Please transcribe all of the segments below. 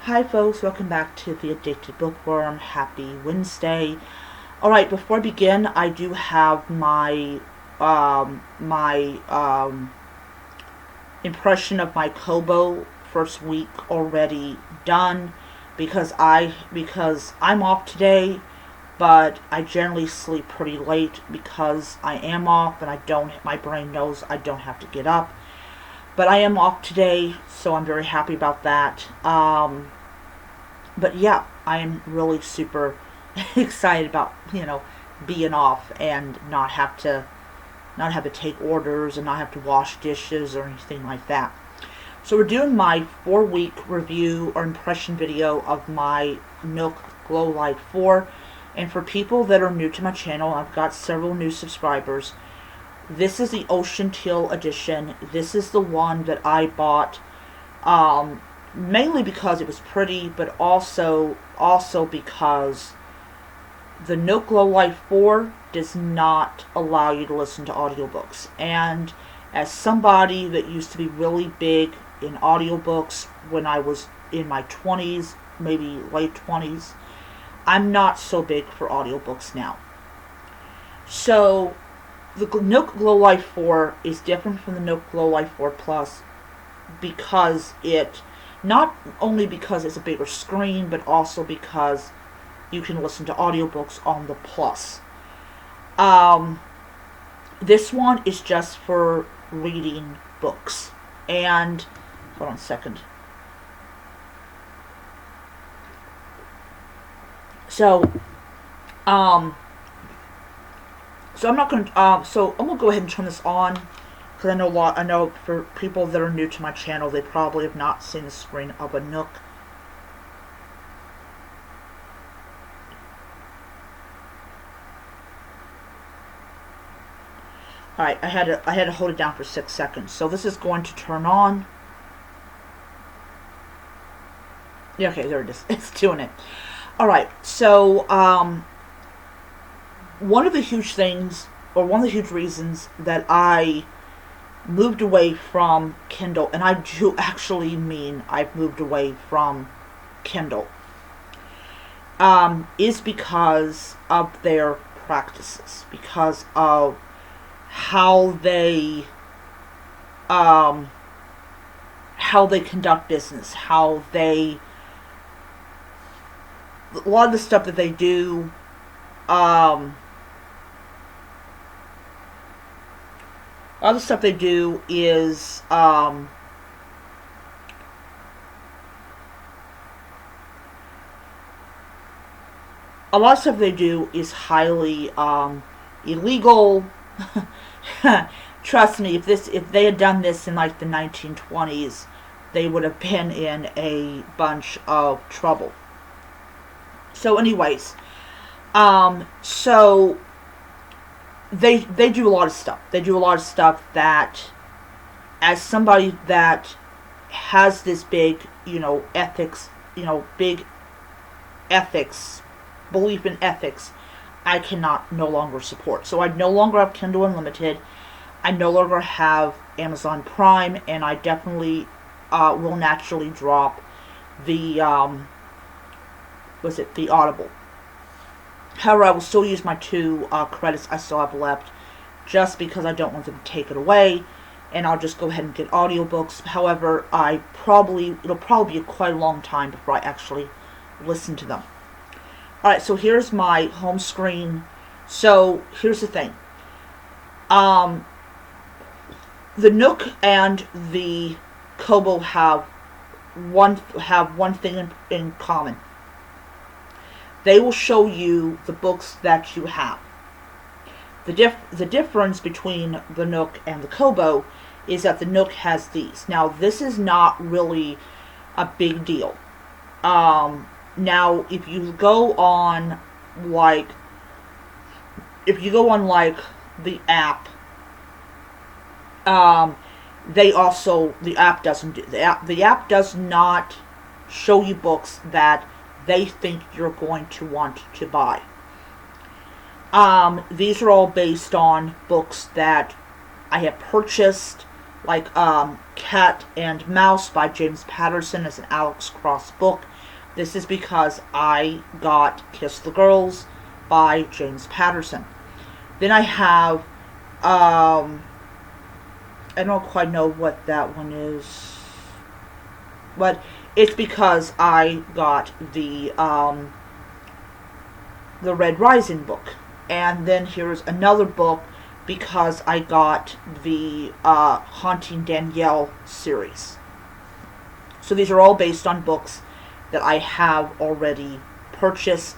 Hi folks, welcome back to The Addicted Bookworm. Happy Wednesday. Alright, before I begin, I do have my impression of my Kobo first week already done because I'm off today, but I generally sleep pretty late because I am off and my brain knows I don't have to get up. But I am off today, so I'm very happy about that. But yeah, I am really super excited about, being off and not have to take orders and not have to wash dishes or anything like that. So we're doing my 4-week review or impression video of my Nook Glowlight 4. And for people that are new to my channel, I've got several new subscribers. This is the Ocean Teal edition. This is the one that I bought mainly because it was pretty, but also because the Nook Glowlight 4 does not allow you to listen to audiobooks. And as somebody that used to be really big in audiobooks when I was in my 20s, maybe late 20s, I'm not so big for audiobooks now. So the Nook Glowlight 4 is different from the Nook Glowlight 4 Plus because not only because it's a bigger screen, but also because you can listen to audiobooks on the Plus. This one is just for reading books. And, hold on a second. So I'm not going to, so I'm going to go ahead and turn this on, because I know for people that are new to my channel, they probably have not seen the screen of a Nook. Alright, I had to hold it down for 6 seconds. So this is going to turn on. Yeah, okay, there it is. It's doing it. Alright, so one of the huge things, or one of the huge reasons that I moved away from Kindle, and I do actually mean I've moved away from Kindle, is because of their practices, because of how they conduct business, a lot of the stuff that they do, is highly illegal. Trust me, if they had done this in like the 1920s, they would have been in a bunch of trouble. So anyways, so they do a lot of stuff. They do a lot of stuff that, as somebody that has this big, ethics, belief in ethics, I cannot no longer support. So I no longer have Kindle Unlimited. I no longer have Amazon Prime, and I definitely will naturally drop the the Audible. However, I will still use my 2 credits I still have left, just because I don't want them to take it away, and I'll just go ahead and get audiobooks. However, it'll probably be quite a long time before I actually listen to them. Alright, so here's my home screen. So here's the thing. The Nook and the Kobo have one thing in common. They will show you the books that you have. The difference between the Nook and the Kobo is that the Nook has these. Now, this is not really a big deal. Now, if you go on the app, the app doesn't do the app does not show you books that they think you're going to want to buy. These are all based on books that I have purchased like Cat and Mouse by James Patterson is an Alex Cross book. This is because I got Kiss the Girls by James Patterson. Then I have, I don't quite know what that one is, but it's because I got the Red Rising book. And then here's another book because I got the Haunting Danielle series. So these are all based on books that I have already purchased.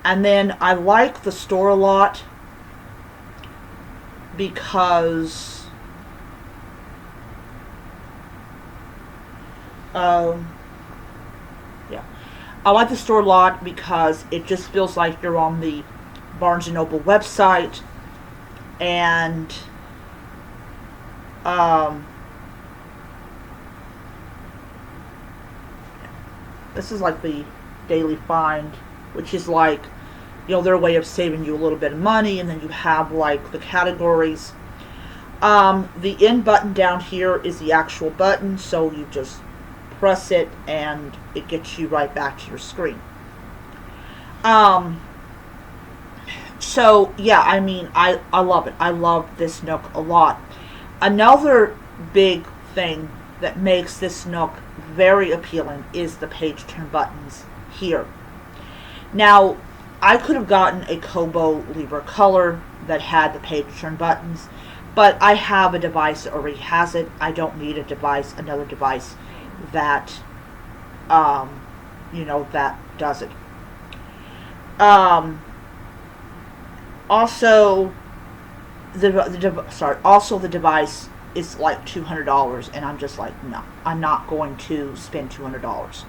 And then I like the store a lot because yeah, I like the store a lot because it just feels like you're on the Barnes & Noble website, and this is like the Daily Find, which is like, their way of saving you a little bit of money, and then you have like the categories. The in button down here is the actual button, so you just press it and it gets you right back to your screen. So yeah, I mean, I love it. I love this Nook a lot. Another big thing that makes this Nook very appealing is the page turn buttons here. Now, I could have gotten a Kobo Libra Color that had the page turn buttons, but I have a device that already has it. I don't need another device that, that does it. Also, the device is like $200, and I'm just like, no, I'm not going to spend $200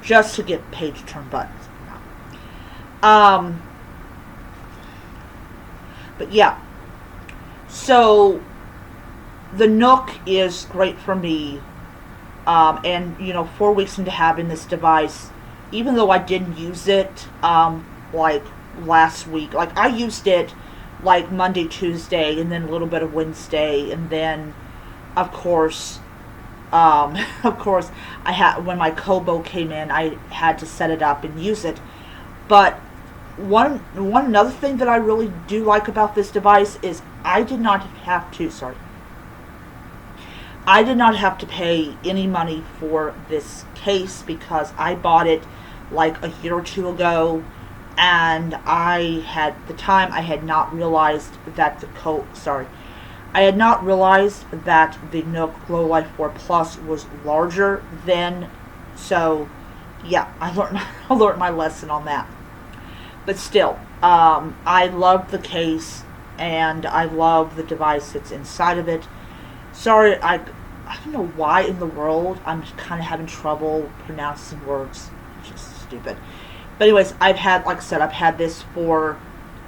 just to get page turn buttons. No. But yeah, so the Nook is great for me, and 4 weeks into having this device, even though I didn't use it like last week, like I used it like Monday, Tuesday, and then a little bit of Wednesday, and then of course I had, when my Kobo came in, I had to set it up and use it. But one another thing that I really do like about this device is I did not have to pay any money for this case because I bought it like a year or two ago, and I had not realized that the Nook Glowlight 4 Plus was larger then. So yeah, I learned my lesson on that. But still, I love the case, and I love the device that's inside of it. Sorry, I don't know why in the world I'm kind of having trouble pronouncing words. It's just stupid. But anyways, I've had this for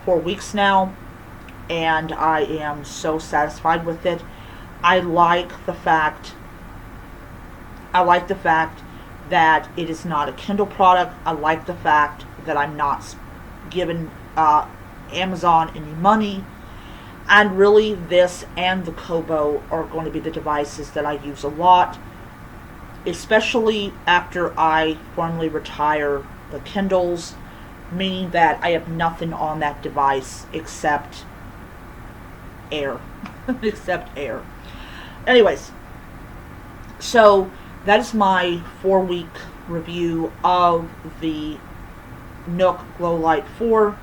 4 weeks now, and I am so satisfied with it. I like the fact that it is not a Kindle product. I like the fact that I'm not giving Amazon any money. And really, this and the Kobo are going to be the devices that I use a lot, especially after I formally retire the Kindles, meaning that I have nothing on that device except air. except air. Anyways, so that is my 4-week review of the Nook Glowlight 4.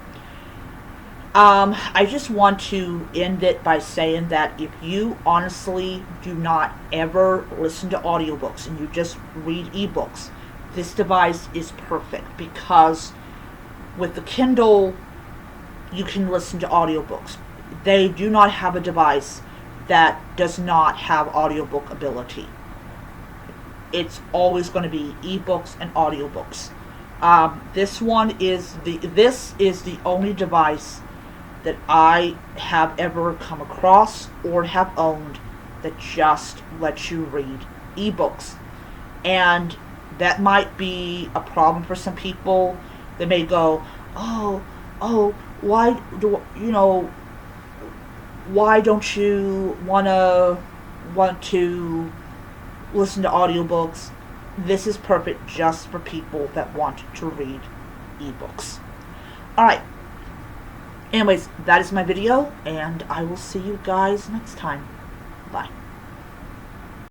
I just want to end it by saying that if you honestly do not ever listen to audiobooks and you just read ebooks, this device is perfect, because with the Kindle you can listen to audiobooks. They do not have a device that does not have audiobook ability. It's always going to be ebooks and audiobooks. This is the only device that I have ever come across or have owned that just lets you read ebooks. And that might be a problem for some people. They may go, why don't you want to want to listen to audiobooks, this is perfect just for people that want to read ebooks. Alright, anyways, that is my video, and I will see you guys next time. Bye.